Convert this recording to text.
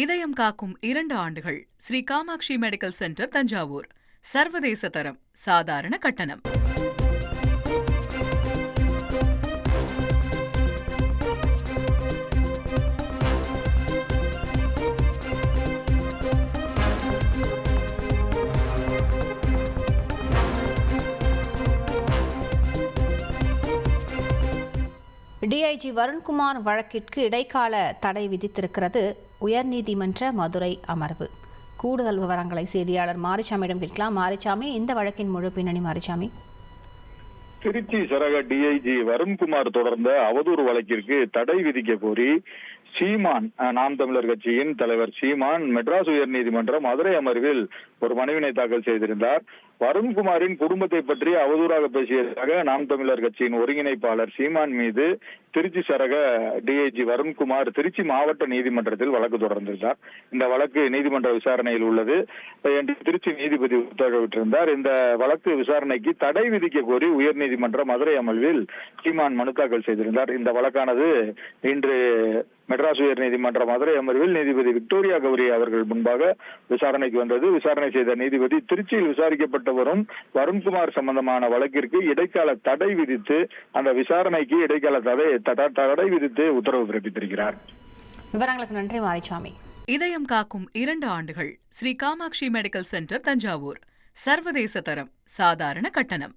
இதயம் காக்கும் 2 ஆண்டுகள். Sri Kamakshi medical centre, Thanjavur. சர்வதேச தரம், சாதாரண கட்டணம். டிஐஜி வருண்குமார் வழக்கிற்கு இடைக்கால தடை விதித்திருக்கிறது உயர்நீதிமன்ற மதுரை அமர்வு. கூடுதல் விவரங்களை செய்தியாளர் மாரிசாமியிடம் கேட்கலாம். மாரிசாமி, இந்த வழக்கின் முழு பின்னணி மாரிசாமி. திருச்சி சரக டிஐஜி வருண்குமார் தொடர்ந்த அவதூறு வழக்கிற்கு தடை விதிக்க கோரி சீமான், நாம் தமிழர் கட்சியின் தலைவர் சீமான் மெட்ராஸ் உயர்நீதிமன்ற மதுரை அமர்வில் ஒரு மனுவினை தாக்கல் செய்திருந்தார். வருண்குமாரின் குடும்பத்தை பற்றி அவதூறாக பேசியதாக நாம் தமிழர் கட்சியின் ஒருங்கிணைப்பாளர் சீமான் மீது திருச்சி சரக டிஐஜி வருண்குமார் திருச்சி மாவட்ட நீதிமன்றத்தில் வழக்கு தொடர்ந்திருந்தார். இந்த வழக்கு நீதிமன்ற விசாரணையில் உள்ளது என்று திருச்சி நீதிபதி உத்தரவிட்டிருந்தார். இந்த வழக்கு விசாரணைக்கு தடை விதிக்க கோரி உயர்நீதிமன்ற மதுரை அமர்வில் சீமான் மனு தாக்கல் செய்திருந்தார். இந்த வழக்கானது இன்று மெட்ராஸ் உயர்நீதிமன்ற மதுரை அமர்வில் நீதிபதி விக்டோரியா கௌரி அவர்கள் முன்பாக விசாரணைக்கு வந்தது. விசாரணை செய்த நீதிபதி திருச்சியில் விசாரிக்கப்பட்டு வரும் வருண்குமார் சம்பந்தமான வழக்கிற்கு இடைக்கால தடை விதித்து அந்த விசாரணைக்கு இடைக்கால தடை விதித்து உத்தரவு பிறப்பித்திருக்கிறார். விவரங்களுக்கு நன்றி மாரிசாமி. இதயம் காக்கும் 2 ஆண்டுகள். Sri Kamakshi medical centre, Thanjavur. சர்வதேச தரம், சாதாரண கட்டணம்.